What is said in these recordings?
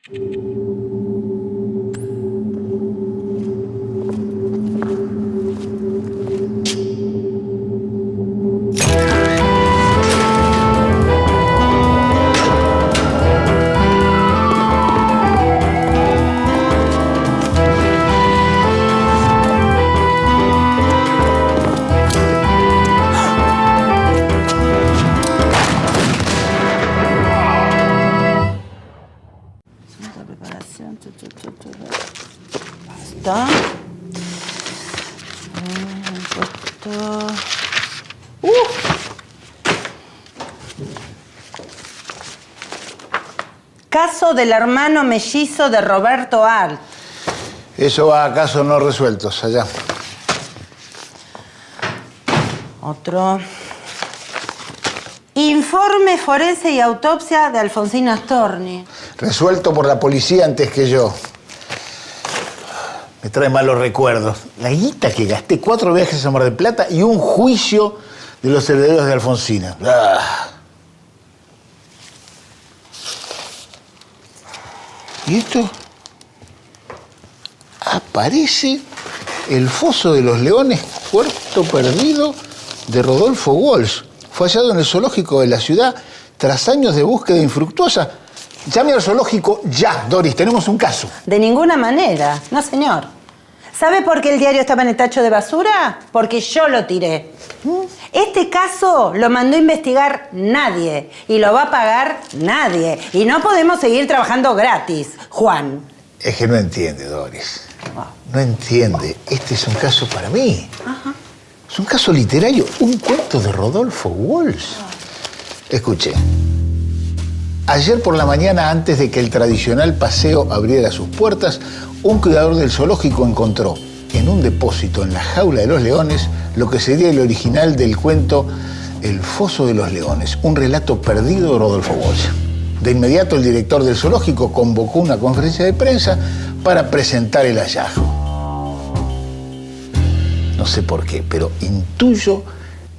Basta. Caso del hermano mellizo de Roberto Alt. Eso va a casos no resueltos, allá. Otro. Informe forense y autopsia de Alfonsina Storni. Resuelto por la policía antes que yo. Me trae malos recuerdos. La guita que gasté, 4 viajes a Mar del Plata y un juicio de los herederos de Alfonsina. ¿Y esto? Aparece el Foso de los Leones, puerto perdido de Rodolfo Walsh. Fue hallado en el zoológico de la ciudad tras años de búsqueda infructuosa. Llame al zoológico ya, Doris, tenemos un caso. De ninguna manera, no señor. ¿Sabe por qué el diario estaba en el tacho de basura? Porque yo lo tiré. Este caso lo mandó a investigar nadie y lo va a pagar nadie. Y no podemos seguir trabajando gratis, Juan. Es que no entiende, Doris. No entiende. Este es un caso para mí. Ajá. Es un caso literario, un cuento de Rodolfo Walsh. Escuche. Ayer por la mañana, antes de que el tradicional paseo abriera sus puertas, un cuidador del zoológico encontró en un depósito en la jaula de los leones lo que sería el original del cuento El Foso de los Leones, un relato perdido de Rodolfo Walsh. De inmediato el director del zoológico convocó una conferencia de prensa para presentar el hallazgo. No sé por qué, pero intuyo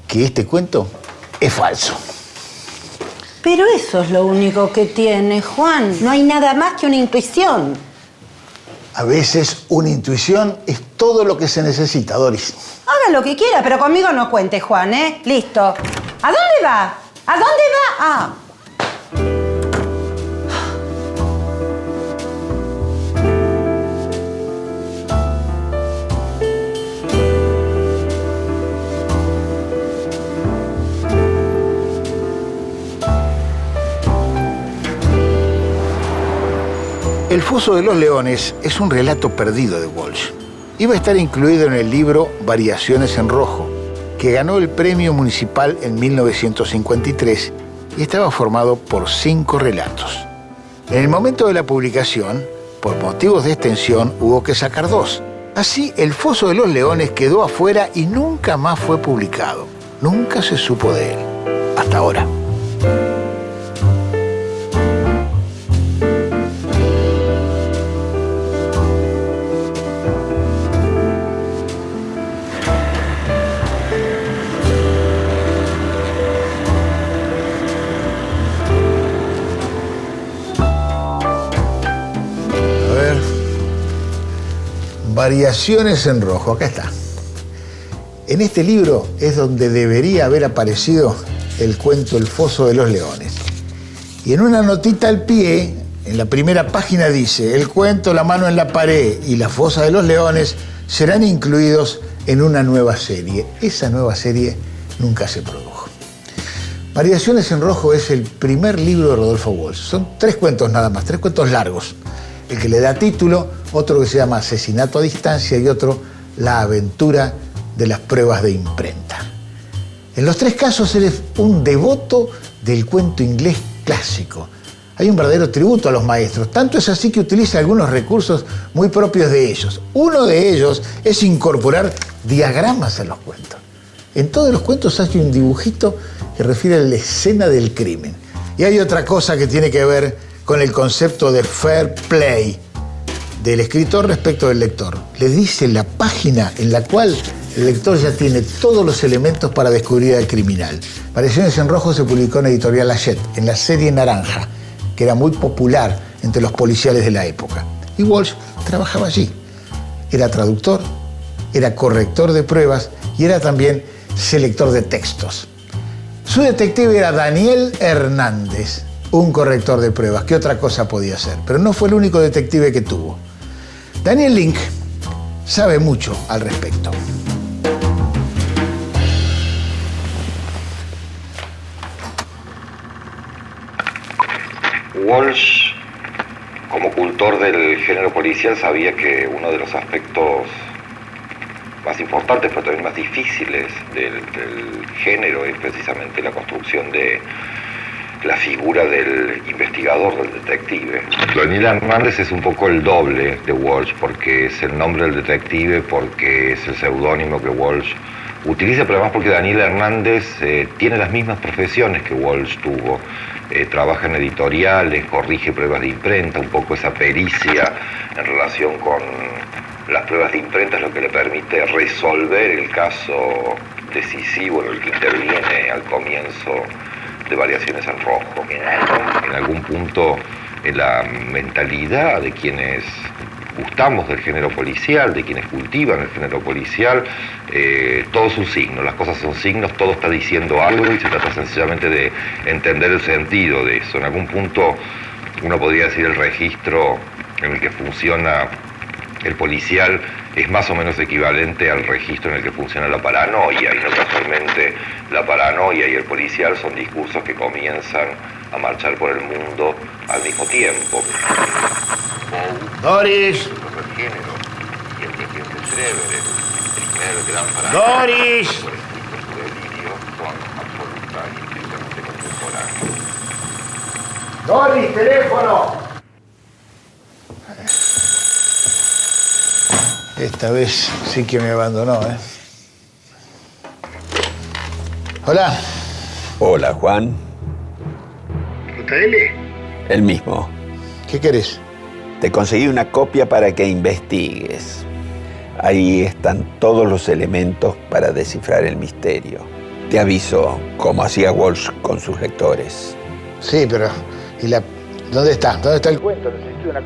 que este cuento es falso. Pero eso es lo único que tiene, Juan. No hay nada más que una intuición. A veces una intuición es todo lo que se necesita, Doris. Haga lo que quiera, pero conmigo no cuente, Juan, ¿eh? Listo. ¿A dónde va? ¿A dónde va? Ah. El Foso de los Leones es un relato perdido de Walsh. Iba a estar incluido en el libro Variaciones en Rojo, que ganó el premio municipal en 1953 y estaba formado por 5 relatos. En el momento de la publicación, por motivos de extensión, hubo que sacar 2. Así, El Foso de los Leones quedó afuera y nunca más fue publicado. Nunca se supo de él. Hasta ahora. Variaciones en Rojo, acá está. En este libro es donde debería haber aparecido el cuento El Foso de los Leones. Y en una notita al pie, en la primera página dice: el cuento La mano en la pared y La fosa de los leones serán incluidos en una nueva serie. Esa nueva serie nunca se produjo. Variaciones en Rojo es el primer libro de Rodolfo Walsh. Son 3 cuentos nada más, 3 cuentos largos. El que le da título, otro que se llama Asesinato a distancia y otro La aventura de las pruebas de imprenta. En los 3 casos él es un devoto del cuento inglés clásico. Hay un verdadero tributo a los maestros. Tanto es así que utiliza algunos recursos muy propios de ellos. Uno de ellos es incorporar diagramas a los cuentos. En todos los cuentos hay un dibujito que refiere a la escena del crimen. Y hay otra cosa que tiene que ver con el concepto de fair play del escritor respecto del lector. Le dice la página en la cual el lector ya tiene todos los elementos para descubrir al criminal. Variaciones en Rojo se publicó en Editorial Hachette, en la serie Naranja, que era muy popular entre los policiales de la época. Y Walsh trabajaba allí. Era traductor, era corrector de pruebas y era también selector de textos. Su detective era Daniel Hernández, un corrector de pruebas. ¿Qué otra cosa podía ser? Pero no fue el único detective que tuvo. Daniel Link sabe mucho al respecto. Walsh, como cultor del género policial, sabía que uno de los aspectos más importantes, pero también más difíciles del género es precisamente la construcción de la figura del investigador, del detective. Daniel Hernández es un poco el doble de Walsh, porque es el nombre del detective, porque es el seudónimo que Walsh utiliza, pero además porque Daniel Hernández tiene las mismas profesiones que Walsh tuvo. Trabaja en editoriales, corrige pruebas de imprenta, un poco esa pericia en relación con las pruebas de imprenta es lo que le permite resolver el caso decisivo en el que interviene al comienzo de Variaciones en Rojo. En algún punto, en la mentalidad de quienes gustamos del género policial, de quienes cultivan el género policial, todo es un signo, las cosas son signos, todo está diciendo algo y se trata sencillamente de entender el sentido de eso. En algún punto uno podría decir el registro en el que funciona el policial es más o menos equivalente al registro en el que funciona la paranoia, y no casualmente la paranoia y el policial son discursos que comienzan a marchar por el mundo al mismo tiempo. Doris. El género y el presidente Schreber, el primer gran Doris. por escrito su delirio, son absoluta y estrictamente contemporáneos. Doris, teléfono. Esta vez sí que me abandonó, ¿eh? Hola. Hola, Juan. ¿JL? El mismo. ¿Qué querés? Te conseguí una copia para que investigues. Ahí están todos los elementos para descifrar el misterio. Te aviso, como hacía Walsh con sus lectores. Sí, pero... ¿Dónde está? ¿Dónde está el cuento? Necesito una...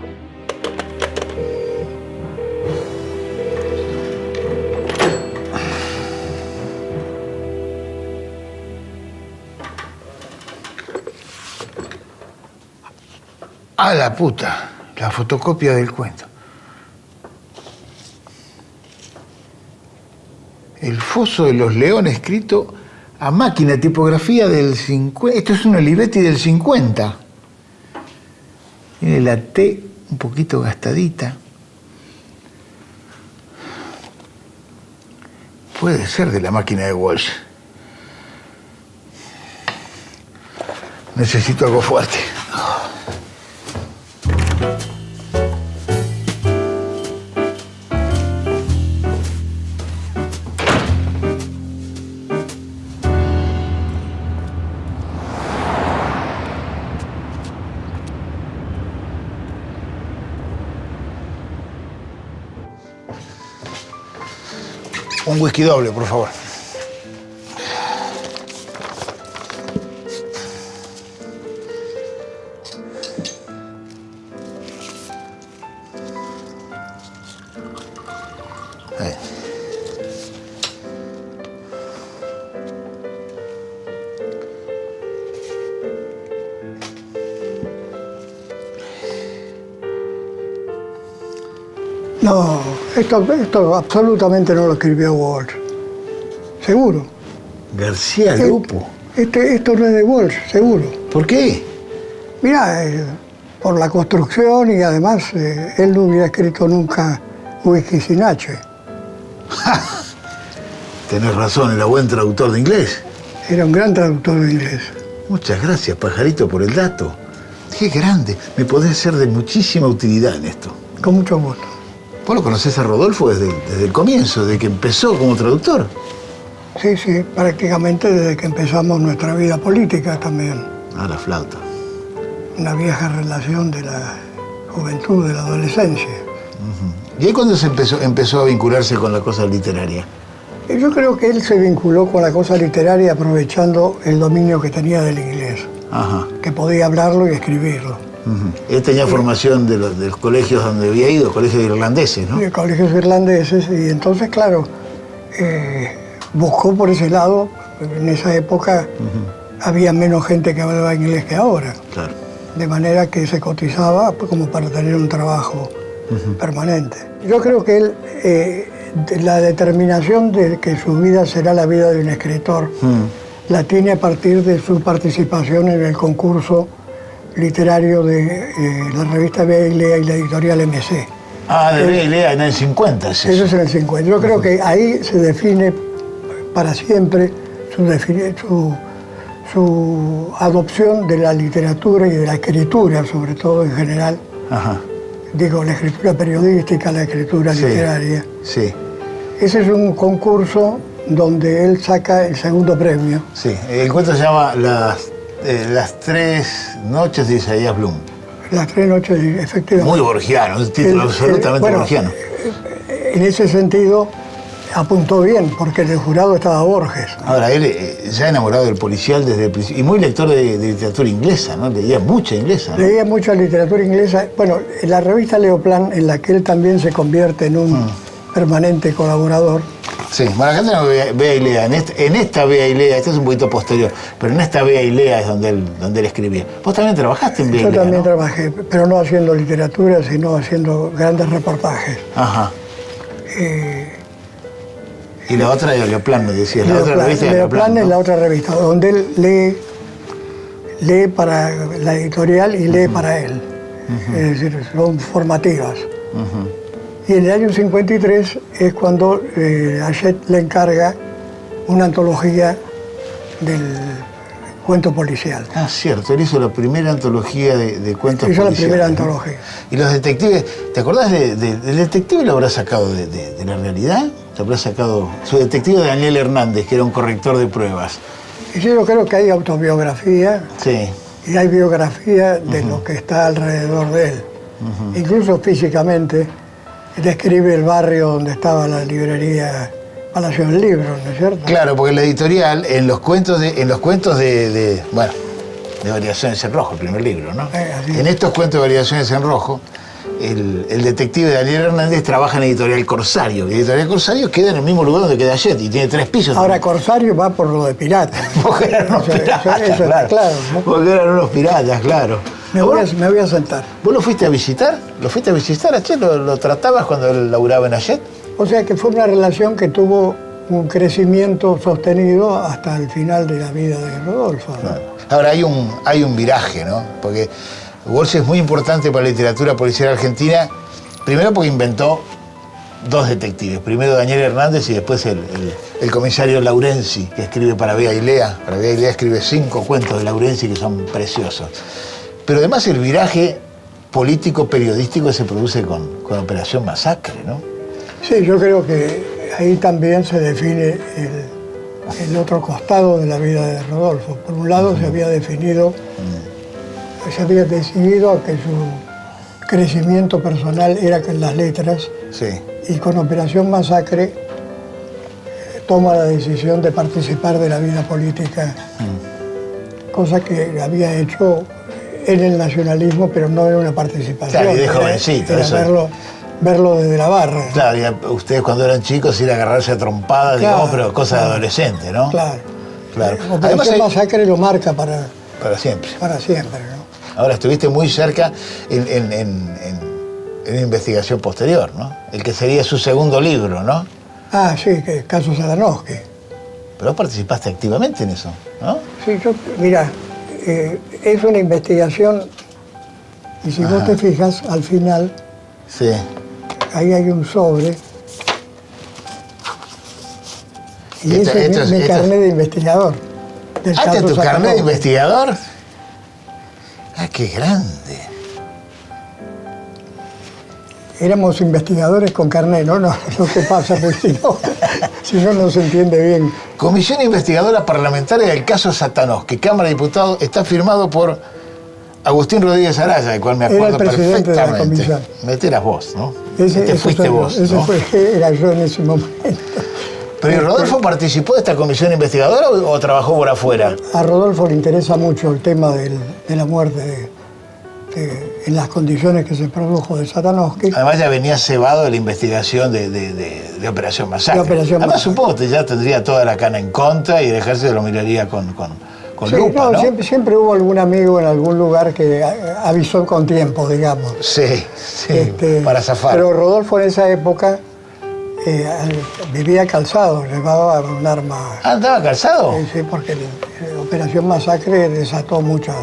¡A la puta! La fotocopia del cuento. El foso de los leones escrito a máquina, tipografía del 50. Esto es un Olivetti del 50. Tiene la T un poquito gastadita. Puede ser de la máquina de Walsh. Necesito algo fuerte. Un whisky doble, por favor. Ahí. No, esto absolutamente no lo escribió Walsh. Seguro. García Lupo. Esto no es de Walsh, seguro. ¿Por qué? Mirá, por la construcción y además él no hubiera escrito nunca Whisky sin H. Tenés razón, era buen traductor de inglés. Era un gran traductor de inglés. Muchas gracias, pajarito, por el dato. Qué grande. Me podés ser de muchísima utilidad en esto. Con mucho gusto. ¿Vos lo conocés a Rodolfo desde el comienzo, desde que empezó como traductor? Sí, sí, prácticamente desde que empezamos nuestra vida política también. Ah, la flauta. Una vieja relación de la juventud, de la adolescencia. ¿Y ahí cuándo se empezó a vincularse con la cosa literaria? Yo creo que él se vinculó con la cosa literaria aprovechando el dominio que tenía del inglés. Ajá. Que podía hablarlo y escribirlo. Él tenía formación de los colegios donde había ido, colegios irlandeses, ¿no? De colegios irlandeses, y entonces, claro, buscó por ese lado. En esa época había menos gente que hablaba inglés que ahora. Claro. De manera que se cotizaba como para tener un trabajo permanente. Yo creo que él, la determinación de que su vida será la vida de un escritor, la tiene a partir de su participación en el concurso literario de la revista Vea y Lea y la editorial MC. Ah, de Vea y Lea en el 50, es Eso eso. es en el 50. Yo creo que ahí se define para siempre su adopción de la literatura y de la escritura, sobre todo en general. Ajá. Digo, la escritura periodística, la escritura literaria. Sí, Ese es un concurso donde él saca el segundo premio. sí. El cuento se llama Las 3 noches de Isaías Bloom. Las 3 noches, efectivamente. Muy borgiano, un título absolutamente bueno, borgiano. En ese sentido, apuntó bien, porque en el jurado estaba Borges. Ahora, él ya enamorado del policial desde el principio, y muy lector de literatura inglesa, ¿no? Leía mucha inglesa, ¿no? Leía mucha literatura inglesa. Bueno, en la revista Leoplan, en la que él también se convierte en un permanente colaborador. Sí, bueno, acá tenemos Vea y Lea. En esta Vea y Lea, este es un poquito posterior, pero en esta Vea y Lea es donde él escribía. Vos también trabajaste en Vea y Yo Lea, también ¿no? trabajé, pero no haciendo literatura, sino haciendo grandes reportajes. Ajá. Eh, Y la otra de Leoplan, me decías, la otra revista de Leoplan es ¿no? la otra revista, donde él lee para la editorial y lee para él. Es decir, son formativas. Y en el año 53 es cuando Hachette le encarga una antología del cuento policial. Ah, cierto, él hizo la primera antología de cuentos Hizo la policiales, primera ¿no? antología. Y los detectives, ¿te acordás del detective? ¿Lo habrá sacado de la realidad? ¿Te habrá sacado su detective Daniel Hernández, que era un corrector de pruebas? Y yo creo que hay autobiografía Sí. y hay biografía de lo que está alrededor de él. Incluso físicamente, describe el barrio donde estaba la librería Palacio del Libro, ¿no es cierto? Claro, porque la editorial, en los cuentos de Variaciones en Rojo, el primer libro, ¿no? Así. En estos cuentos de Variaciones en Rojo, el detective Daniel Hernández trabaja en Editorial Corsario. Y Editorial Corsario queda en el mismo lugar donde queda Hachette y tiene 3 pisos. Ahora, Corsario va por lo de pirata. Porque eran unos Eso piratas, está claro. claro, ¿no? Porque eran unos piratas, claro. Me voy a sentar. ¿Vos lo fuiste a visitar? ¿Lo fuiste a visitar, Hachette? ¿Lo tratabas cuando él laburaba en Hachette? O sea que fue una relación que tuvo un crecimiento sostenido hasta el final de la vida de Rodolfo, ¿no? Ahora, hay un viraje, ¿no? Porque Walsh es muy importante para la literatura policial argentina, primero porque inventó 2 detectives. Primero Daniel Hernández y después el comisario Laurenzi, que escribe para Vea y Lea. Para Vea y Lea escribe 5 cuentos de Laurenzi que son preciosos. Pero además el viraje político-periodístico se produce con Operación Masacre, ¿no? Sí, yo creo que ahí también se define el otro costado de la vida de Rodolfo. Por un lado se había decidido a que su crecimiento personal era con las letras, Sí. y con Operación Masacre toma la decisión de participar de la vida política, cosa que había hecho en el nacionalismo, pero no era una participación. Claro, y de era- jovencito, era eso. verlo desde la barra. Claro, y ustedes cuando eran chicos ir a agarrarse a trompadas, Claro, digamos, pero cosa de claro. adolescente, ¿no? Claro. Claro. Operación Además, Masacre lo marca para siempre. siempre, ¿no? Ahora estuviste muy cerca en una investigación posterior, ¿no? El que sería su segundo libro, ¿no? Ah, sí, que caso Saranowski. Pero vos participaste activamente en eso, ¿no? Sí, mira, es una investigación, y si vos te fijas, al final, Sí. ahí hay un sobre, y Esta- ese esto es es- mi esto es- carnet de investigador. Del Ah, ¿este es caso tu carnet de Saranowski. investigador? Ah, qué grande. Éramos investigadores con carnet, ¿no? No, lo que pasa, pues si no se entiende bien. Comisión Investigadora Parlamentaria del caso Satanowski, Cámara de Diputados, está firmado por Agustín Rodríguez Araya, del cual me Era acuerdo el presidente de la perfectamente. comisión. Este eras vos, ¿no? Ese fuiste soy yo, vos, ese ¿no? era yo en ese momento. ¿Pero ¿y Rodolfo participó de esta comisión investigadora o trabajó por afuera? A Rodolfo le interesa mucho el tema de la muerte en las condiciones que se produjo de Satanovsky. Además ya venía cebado de la investigación de Operación Masacre. De Operación Además Masacre. supongo que ya tendría toda la cana en contra y el ejército lo miraría con Sí, lupa, ¿no? siempre hubo algún amigo en algún lugar que avisó con tiempo, digamos. Sí, para zafar. Pero Rodolfo en esa época vivía calzado, llevaba un arma. Ah, ¿andaba calzado? Sí, porque la Operación Masacre desató muchas,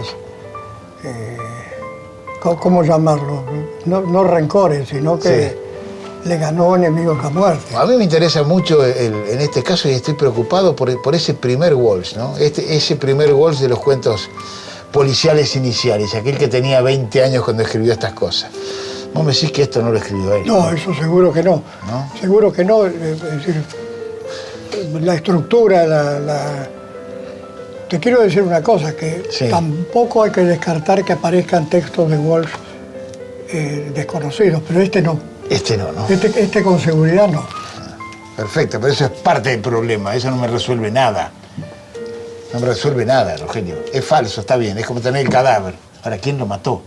¿cómo llamarlo? No rencores, sino que le ganó enemigos a muerte. A mí me interesa mucho en este caso y estoy preocupado por ese primer Walsh, ¿no? Ese primer Walsh de los cuentos policiales iniciales, aquel que tenía 20 años cuando escribió estas cosas. Vos me decís que esto no lo escribió él. No, eso seguro que no. ¿No? Seguro que no. Es decir, la estructura, Te quiero decir una cosa, que Sí. tampoco hay que descartar que aparezcan textos de Walsh desconocidos, pero este no. Este no, ¿no? Este con seguridad no. Perfecto, pero eso es parte del problema, eso no me resuelve nada. No me resuelve nada, Rogelio. Es falso, está bien, es como tener el cadáver. Ahora, ¿quién lo mató?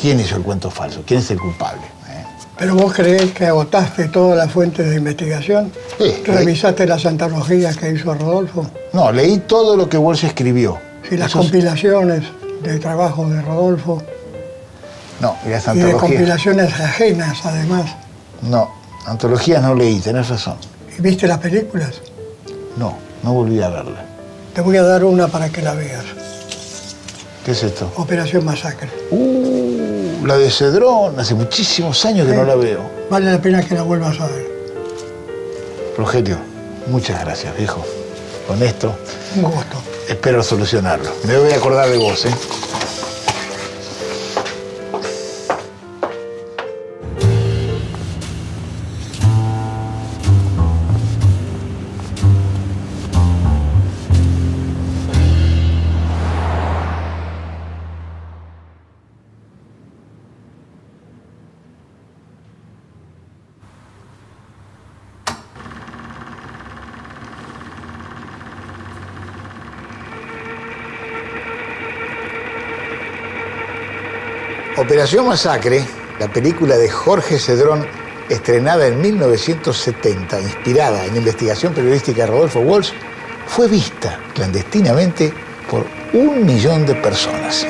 ¿Quién hizo el cuento falso? ¿Quién es el culpable? Pero vos creés que agotaste todas las fuentes de investigación. Sí. ¿Revisaste las antologías que hizo Rodolfo? No, leí todo lo que Walsh escribió. Sí, las Eso es- compilaciones de trabajos de Rodolfo No, y las y de antologías. compilaciones ajenas, además. No, antologías no leí, tenés razón. ¿Y viste las películas? No volví a verla. Te voy a dar una para que la veas. ¿Qué es esto? Operación Masacre. La de Cedrón, hace muchísimos años que no la veo. Vale la pena que la vuelvas a ver. Rogelio, muchas gracias, viejo. Con esto Un gusto. espero solucionarlo. Me voy a acordar de vos, ¿eh? Operación Masacre, la película de Jorge Cedrón, estrenada en 1970, inspirada en la investigación periodística de Rodolfo Walsh, fue vista clandestinamente por 1 millón de personas.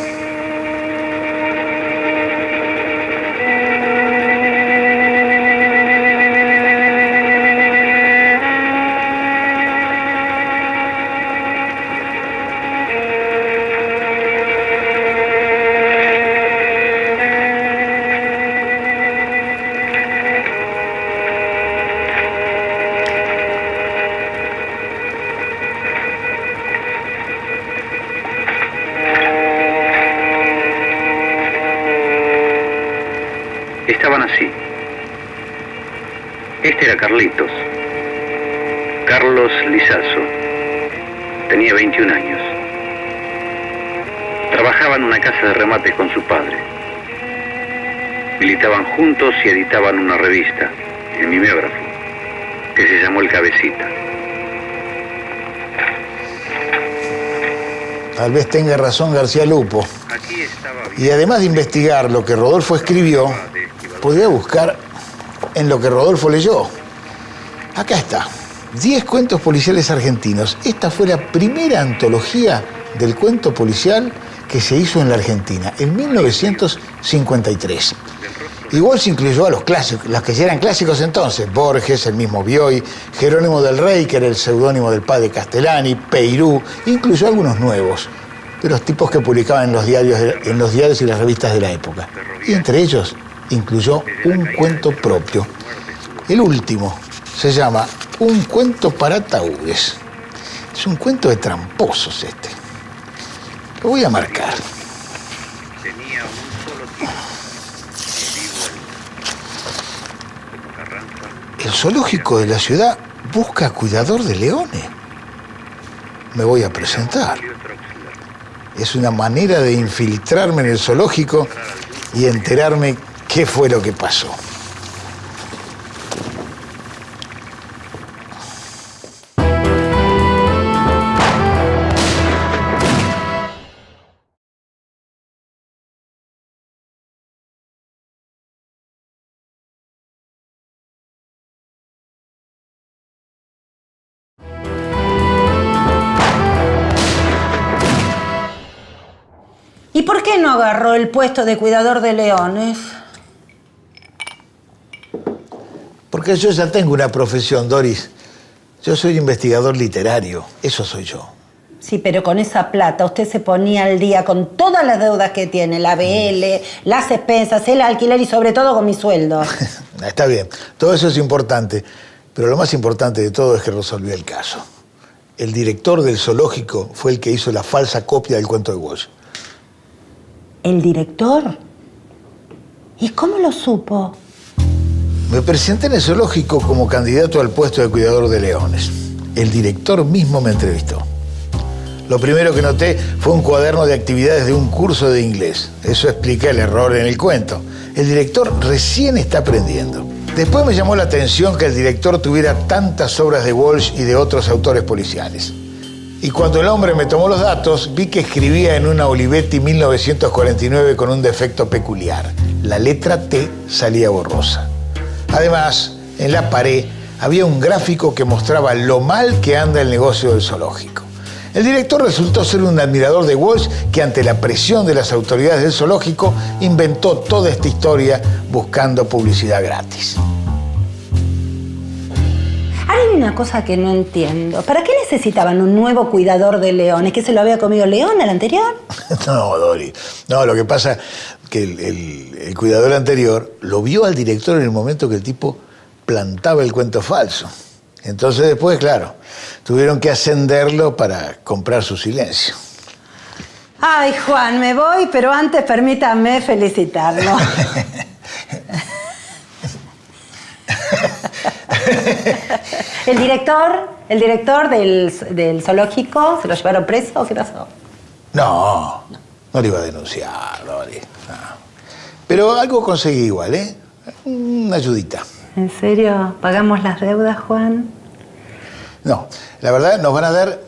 Estaban así. Este era Carlitos. Carlos Lizazo. Tenía 21 años. Trabajaba en una casa de remates con su padre. Militaban juntos y editaban una revista, el mimeógrafo, que se llamó El Cabecita. Tal vez tenga razón García Lupo. Aquí estaba Y además de investigar lo que Rodolfo escribió, podía buscar en lo que Rodolfo leyó. Acá está, 10 cuentos policiales argentinos. Esta fue la primera antología del cuento policial que se hizo en la Argentina, en 1953. Igual se incluyó a los clásicos, los que ya eran clásicos entonces, Borges, el mismo Bioy, Jerónimo del Rey, que era el seudónimo del padre Castellani, Peirú, incluyó algunos nuevos, de los tipos que publicaban en los diarios y las revistas de la época. Y entre ellos incluyó un cuento propio. El último se llama Un cuento para ataúdes. Es un cuento de tramposos este. Lo voy a marcar. tenía un solo tiro. Como Carranza. El zoológico de la ciudad busca cuidador de leones. Me voy a presentar. Es una manera de infiltrarme en el zoológico y enterarme qué fue lo que pasó. qué no agarró el puesto de cuidador de leones? Porque yo ya tengo una profesión, Doris. Yo soy investigador literario, eso soy yo. Sí, pero con esa plata usted se ponía al día con todas las deudas que tiene, la BL, las expensas, el alquiler y sobre todo con mi sueldo. Está bien, todo eso es importante, pero lo más importante de todo es que resolvió el caso. El director del zoológico fue el que hizo la falsa copia del cuento de Walsh. ¿El director? ¿Y cómo lo supo? Me presenté en el zoológico como candidato al puesto de cuidador de leones. El director mismo me entrevistó. Lo primero que noté fue un cuaderno de actividades de un curso de inglés. Eso explica el error en el cuento. El director recién está aprendiendo. Después me llamó la atención que el director tuviera tantas obras de Walsh y de otros autores policiales. Y cuando el hombre me tomó los datos, vi que escribía en una Olivetti 1949 con un defecto peculiar. La letra T salía borrosa. Además, en la pared había un gráfico que mostraba lo mal que anda el negocio del zoológico. El director resultó ser un admirador de Walsh que, ante la presión de las autoridades del zoológico, inventó toda esta historia buscando publicidad gratis. Ahora hay una cosa que no entiendo. ¿Para qué necesitaban un nuevo cuidador de leones? ¿Que se lo había comido el león, el anterior? No, Dori. No, lo que pasa es que el cuidador anterior lo vio al director en el momento que el tipo plantaba el cuento falso. Entonces después, claro, tuvieron que ascenderlo para comprar su silencio. Ay, Juan, me voy, pero antes permítame felicitarlo. ¿El director del zoológico, se lo llevaron preso o qué pasó? No lo iba a denunciar, Dori. No. Pero algo conseguí igual, ¿eh? Una ayudita. ¿En serio? ¿Pagamos las deudas, Juan? No, la verdad nos van a dar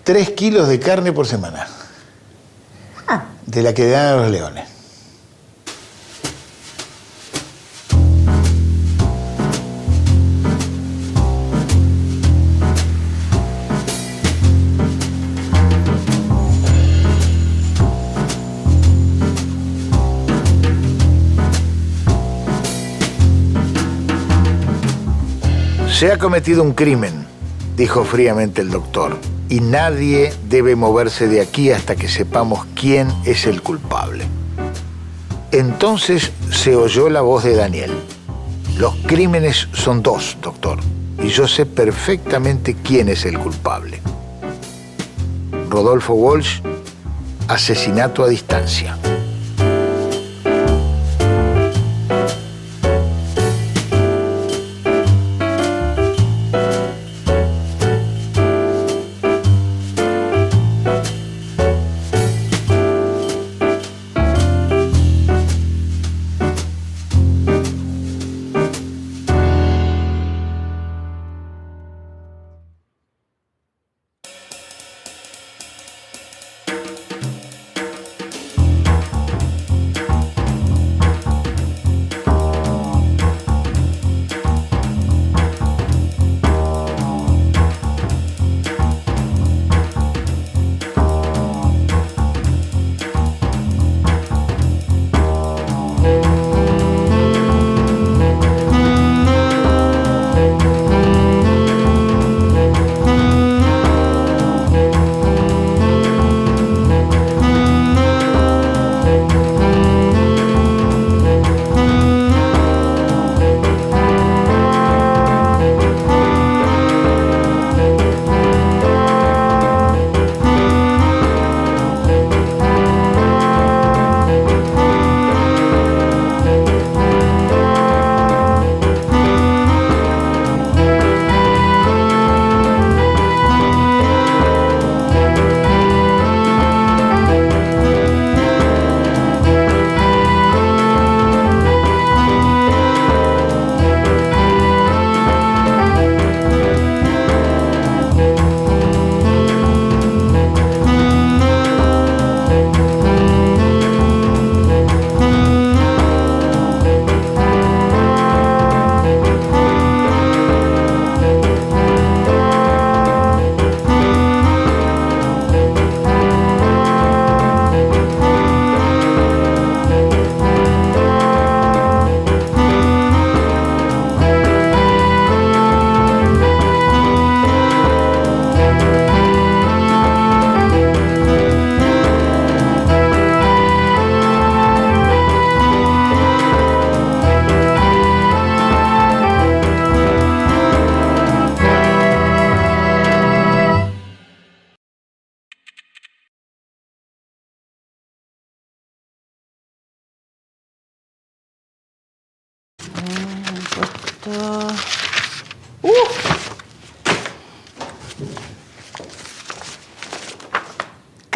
3 kilos de carne por semana. Ah. De la que dan a los leones. Se ha cometido un crimen, dijo fríamente el doctor, y nadie debe moverse de aquí hasta que sepamos quién es el culpable. Entonces se oyó la voz de Daniel. Los crímenes son 2, doctor, y yo sé perfectamente quién es el culpable. Rodolfo Walsh, asesinato a distancia.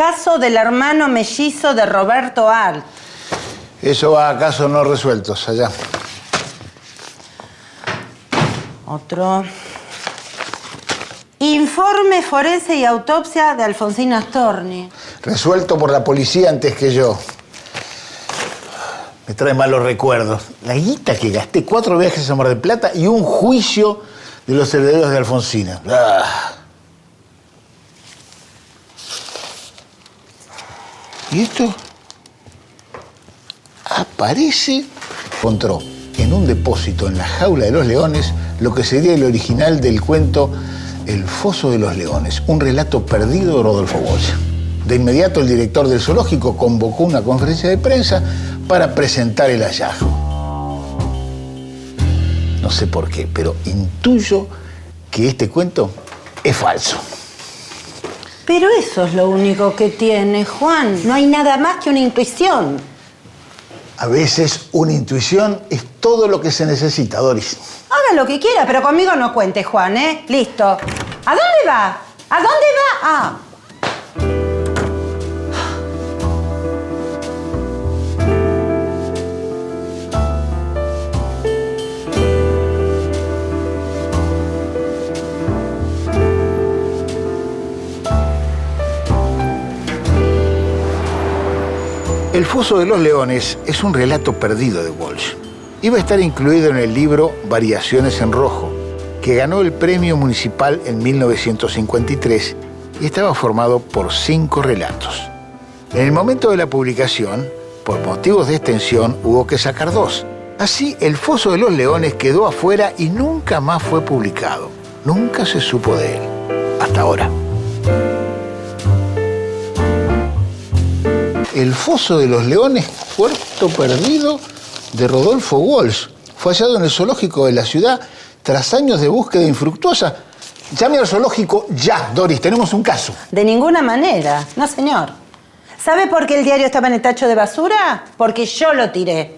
Caso del hermano mellizo de Roberto Alt. Eso va a casos no resueltos allá. Otro. Informe forense y autopsia de Alfonsina Storni. Resuelto por la policía antes que yo. Me trae malos recuerdos. La guita que gasté, 4 viajes a Mar del Plata y un juicio de los herederos de Alfonsina. ¿Y esto? Aparece. Encontró en un depósito en la jaula de los leones lo que sería el original del cuento El foso de los leones, un relato perdido de Rodolfo Walsh. De inmediato el director del zoológico convocó una conferencia de prensa para presentar el hallazgo. No sé por qué, pero intuyo que este cuento es falso. Pero eso es lo único que tiene, Juan. No hay nada más que una intuición. A veces una intuición es todo lo que se necesita, Doris. Haga lo que quiera, pero conmigo no cuente, Juan, ¿eh? Listo. ¿A dónde va? ¿A dónde va? Ah. El foso de los leones es un relato perdido de Walsh. Iba a estar incluido en el libro Variaciones en Rojo, que ganó el premio municipal en 1953 y estaba formado por 5 relatos. En el momento de la publicación, por motivos de extensión, hubo que sacar 2. Así, El foso de los leones quedó afuera y nunca más fue publicado. Nunca se supo de él. Hasta ahora. El foso de los leones, puerto perdido de Rodolfo Walsh. Fue hallado en el zoológico de la ciudad tras años de búsqueda infructuosa. Llame al zoológico ya, Doris, tenemos un caso. De ninguna manera. No, señor. ¿Sabe por qué el diario estaba en el tacho de basura? Porque yo lo tiré.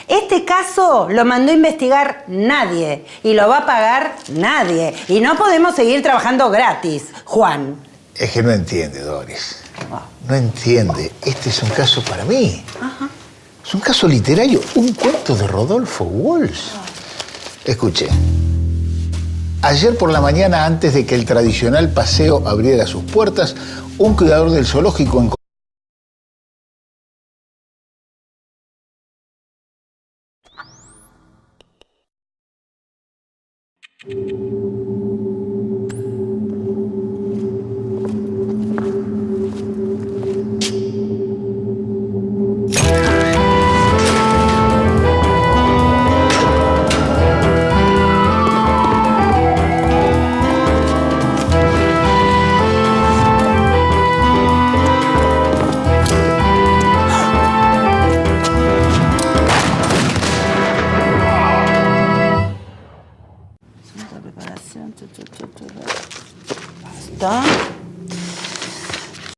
Este caso lo mandó a investigar nadie y lo va a pagar nadie. Y no podemos seguir trabajando gratis, Juan. Es que no entiende, Doris. No entiende. Este es un caso para mí. Ajá. Es un caso literario, un cuento de Rodolfo Walsh. Escuche. Ayer por la mañana, antes de que el tradicional paseo abriera sus puertas, un cuidador del zoológico encontró ¿Está?